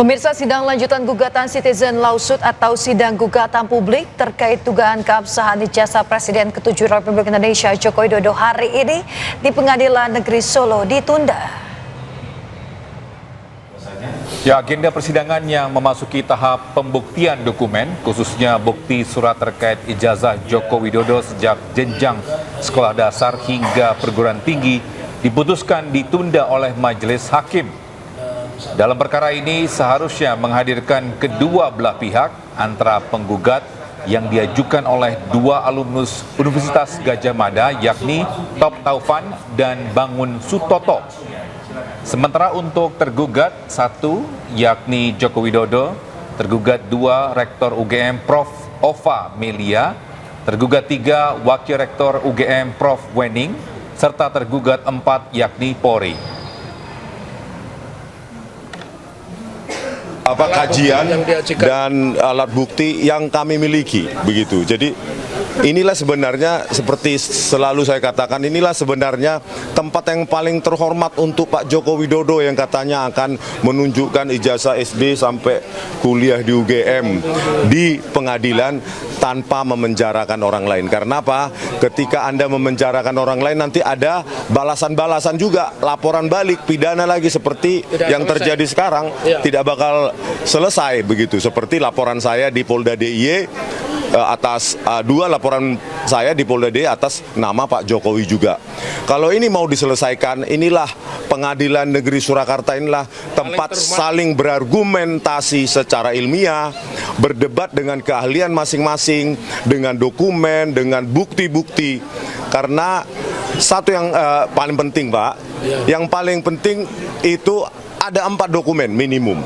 Pemirsa, sidang lanjutan gugatan citizen lawsuit atau sidang gugatan publik terkait dugaan keabsahan ijazah Presiden ke-7 Republik Indonesia Joko Widodo hari ini di Pengadilan Negeri Solo ditunda. Ya, agenda persidangan yang memasuki tahap pembuktian dokumen, khususnya bukti surat terkait ijazah Joko Widodo sejak jenjang sekolah dasar hingga perguruan tinggi, diputuskan ditunda oleh Majelis Hakim. Dalam perkara ini seharusnya menghadirkan kedua belah pihak antara penggugat yang diajukan oleh dua alumnus Universitas Gadjah Mada, yakni Top Taufan dan Bangun Sutoto. Sementara untuk tergugat satu, yakni Joko Widodo, tergugat dua, Rektor UGM Prof. Ova Melia, tergugat tiga, Wakil Rektor UGM Prof. Wening, serta tergugat empat, yakni Polri. Kajian dan alat bukti yang kami miliki, begitu. Jadi inilah sebenarnya, seperti selalu saya katakan, inilah sebenarnya tempat yang paling terhormat untuk Pak Joko Widodo yang katanya akan menunjukkan ijazah SD sampai kuliah di UGM di pengadilan tanpa memenjarakan orang lain. Karena apa? Ketika Anda memenjarakan orang lain, nanti ada balasan-balasan juga, laporan balik, pidana lagi seperti yang terjadi sekarang, tidak bakal selesai begitu. Seperti laporan saya di Polda DIY atas dua laporan saya di Polda DIY atas nama Pak Jokowi juga. Kalau ini mau diselesaikan, inilah Pengadilan Negeri Surakarta, inilah tempat saling berargumentasi secara ilmiah, berdebat dengan keahlian masing-masing, dengan dokumen, dengan bukti-bukti. Karena satu yang paling penting, Pak, yang paling penting itu ada 4 dokumen minimum.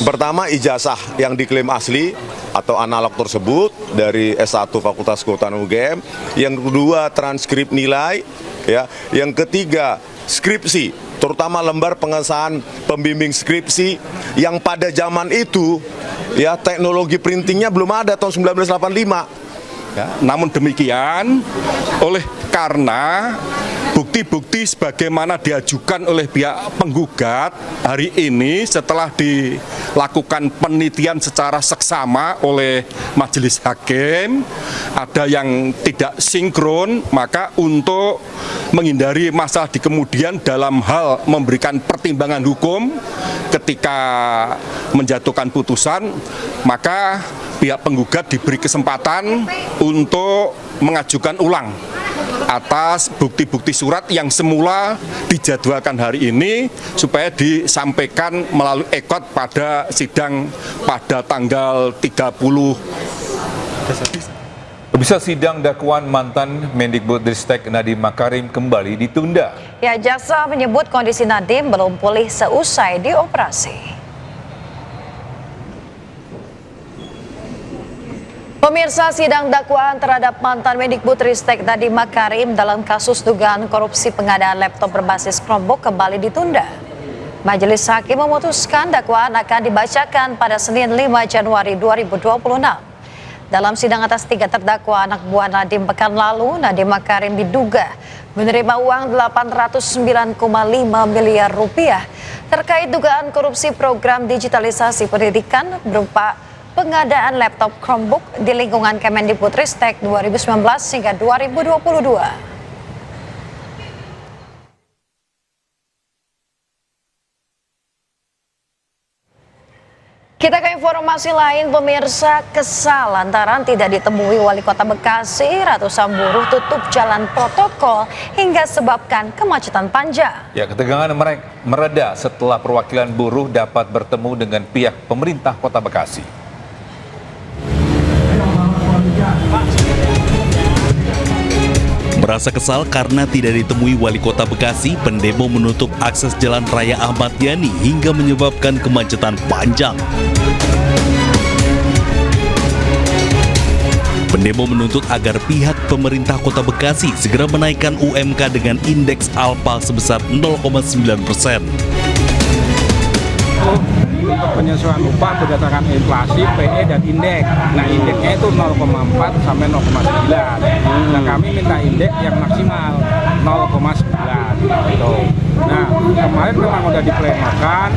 Pertama, ijazah yang diklaim asli atau analog tersebut dari S1 Fakultas Kehutanan UGM. Yang kedua, transkrip nilai. Ya. Yang ketiga, skripsi, terutama lembar pengesahan pembimbing skripsi yang pada zaman itu ya teknologi printingnya belum ada tahun 1985. Ya, namun demikian, karena bukti-bukti sebagaimana diajukan oleh pihak penggugat hari ini setelah dilakukan penelitian secara seksama oleh Majelis Hakim, ada yang tidak sinkron, maka untuk menghindari masalah di kemudian dalam hal memberikan pertimbangan hukum ketika menjatuhkan putusan, maka pihak penggugat diberi kesempatan untuk mengajukan ulang atas bukti-bukti surat yang semula dijadwalkan hari ini supaya disampaikan melalui ekot pada sidang pada tanggal 30. Bisa sidang dakwaan mantan Mendikbudristek Nadiem Makarim kembali ditunda. Ya, jaksa menyebut kondisi Nadiem belum pulih seusai dioperasi. Pemirsa, sidang dakwaan terhadap mantan Mendikbudristek Nadiem Makarim dalam kasus dugaan korupsi pengadaan laptop berbasis Chromebook kembali ditunda. Majelis Hakim memutuskan dakwaan akan dibacakan pada Senin 5 Januari 2026. Dalam sidang atas 3 terdakwa anak buah Nadiem pekan lalu, Nadiem Makarim diduga menerima uang 809,5 miliar rupiah terkait dugaan korupsi program digitalisasi pendidikan berupa pengadaan laptop Chromebook di lingkungan Kemendikbudristek 2019 hingga 2022. Kita ke informasi lain, pemirsa, kesal lantaran tidak ditemui Wali Kota Bekasi, ratusan buruh tutup jalan protokol hingga sebabkan kemacetan panjang. Ya, ketegangan mereda setelah perwakilan buruh dapat bertemu dengan pihak pemerintah Kota Bekasi. Merasa kesal karena tidak ditemui Wali Kota Bekasi, pendemo menutup akses Jalan Raya Ahmad Yani hingga menyebabkan kemacetan panjang. Pendemo menuntut agar pihak pemerintah Kota Bekasi segera menaikkan UMK dengan indeks alfa sebesar 0,9%. Untuk penyesuaian upah berdasarkan inflasi, PE dan indeks. Nah, indeksnya itu 0,4 sampai 0,9. Nah, kami minta indeks yang maksimal 0,9. Gitu. Nah, kemarin memang udah diplenokan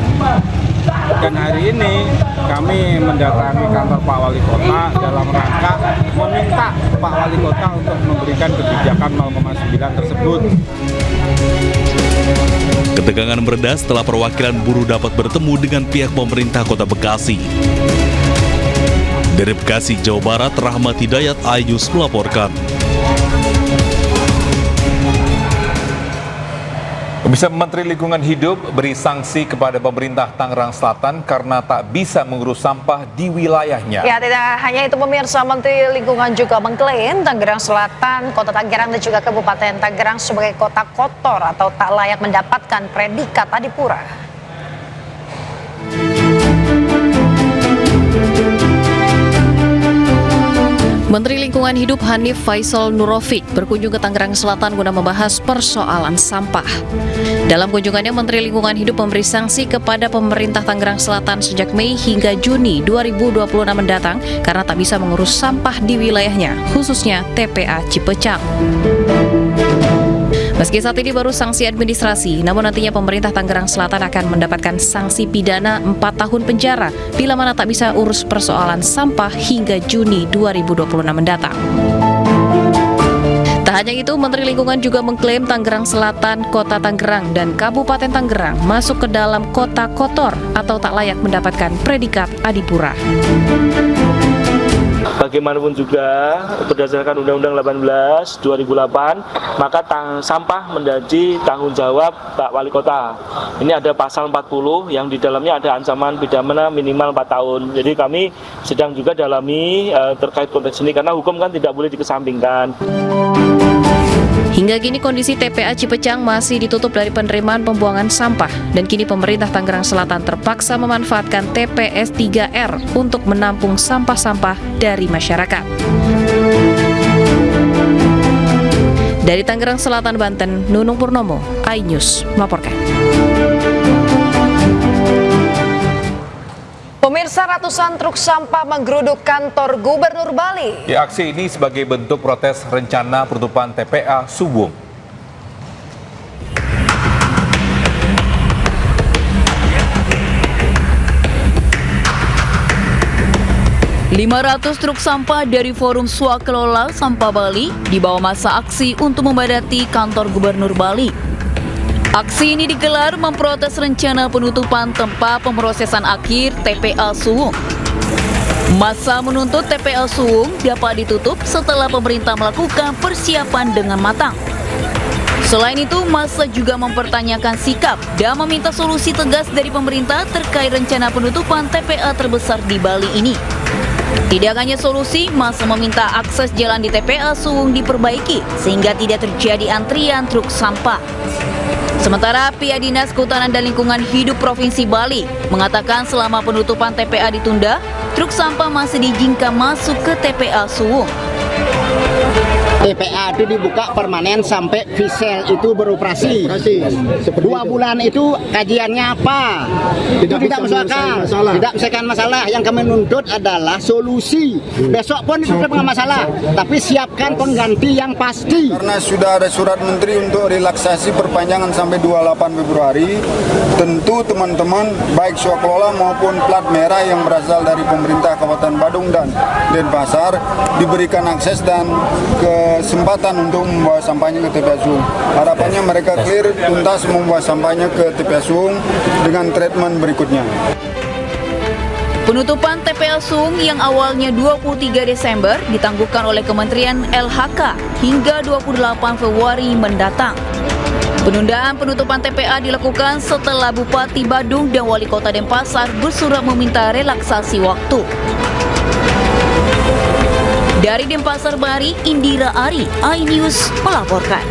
Dan hari ini kami mendatangi kantor Pak Wali Kota dalam rangka meminta Pak Wali Kota untuk memberikan kebijakan 0,9 tersebut. Ketegangan mereda setelah perwakilan buruh dapat bertemu dengan pihak pemerintah Kota Bekasi. Dari Bekasi, Jawa Barat, Rahmat Hidayat, iNews melaporkan. Pemirsa, Menteri Lingkungan Hidup beri sanksi kepada pemerintah Tangerang Selatan karena tak bisa mengurus sampah di wilayahnya. Ya, tidak hanya itu pemirsa, Menteri Lingkungan juga mengklaim Tangerang Selatan, Kota Tangerang dan juga Kabupaten Tangerang sebagai kota kotor atau tak layak mendapatkan predikat adipura. Menteri Lingkungan Hidup Hanif Faisal Nurofik berkunjung ke Tangerang Selatan guna membahas persoalan sampah. Dalam kunjungannya, Menteri Lingkungan Hidup memberi sanksi kepada pemerintah Tangerang Selatan sejak Mei hingga Juni 2026 mendatang karena tak bisa mengurus sampah di wilayahnya, khususnya TPA Cipecang. Meski saat ini baru sanksi administrasi, namun nantinya pemerintah Tangerang Selatan akan mendapatkan sanksi pidana 4 tahun penjara bila mana tak bisa urus persoalan sampah hingga Juni 2026 mendatang. Tak hanya itu, Menteri Lingkungan juga mengklaim Tangerang Selatan, Kota Tangerang, dan Kabupaten Tangerang masuk ke dalam kota kotor atau tak layak mendapatkan predikat adipura. Bagaimanapun juga berdasarkan Undang-Undang 18 2008 maka sampah menjadi tanggung jawab Pak Wali Kota. Ini ada pasal 40 yang di dalamnya ada ancaman pidana minimal 4 tahun. Jadi kami sedang juga dalami terkait konteks ini karena hukum kan tidak boleh dikesampingkan. Hingga kini kondisi TPA Cipecang masih ditutup dari penerimaan pembuangan sampah dan kini pemerintah Tangerang Selatan terpaksa memanfaatkan TPS 3R untuk menampung sampah-sampah dari masyarakat. Dari Tangerang Selatan, Banten, Nunung Purnomo, iNews melaporkan. Pemirsa, ratusan truk sampah menggeruduk kantor Gubernur Bali. Ya, aksi ini sebagai bentuk protes rencana penutupan TPA Suwung. .500 truk sampah dari Forum Swakelola Sampah Bali dibawa masa aksi untuk memadati kantor Gubernur Bali. Aksi ini digelar memprotes rencana penutupan tempat pemrosesan akhir TPA Suwung. Massa menuntut TPA Suwung dapat ditutup setelah pemerintah melakukan persiapan dengan matang. Selain itu, massa juga mempertanyakan sikap dan meminta solusi tegas dari pemerintah terkait rencana penutupan TPA terbesar di Bali ini. Tidak hanya solusi, massa meminta akses jalan di TPA Suwung diperbaiki sehingga tidak terjadi antrian truk sampah. Sementara pihak Dinas Kehutanan dan Lingkungan Hidup Provinsi Bali mengatakan selama penutupan TPA ditunda, truk sampah masih diizinkan masuk ke TPA Suwung. TPA itu dibuka permanen sampai Visel itu beroperasi. 2 bulan itu kajiannya apa? Itu tidak masuk akal. Tidak menyelesaikan masalah. Yang kami nuntut adalah solusi. Besok pun itu bukan masalah, tapi siapkan pengganti yang pasti. Karena sudah ada surat menteri untuk relaksasi perpanjangan sampai 28 Februari, tentu teman-teman baik swakelola maupun plat merah yang berasal dari pemerintah Kabupaten Badung dan Denpasar diberikan akses dan kesempatan untuk membawa sampahnya ke TPA Suwung. Harapannya mereka clear tuntas membawa sampahnya ke TPA Suwung dengan treatment berikutnya. Penutupan TPA Suwung yang awalnya 23 Desember ditangguhkan oleh Kementerian LHK hingga 28 Februari mendatang. Penundaan penutupan TPA dilakukan setelah Bupati Badung dan Wali Kota Denpasar bersurat meminta relaksasi waktu. Dari Denpasar Bali, Indira Ari, iNews melaporkan.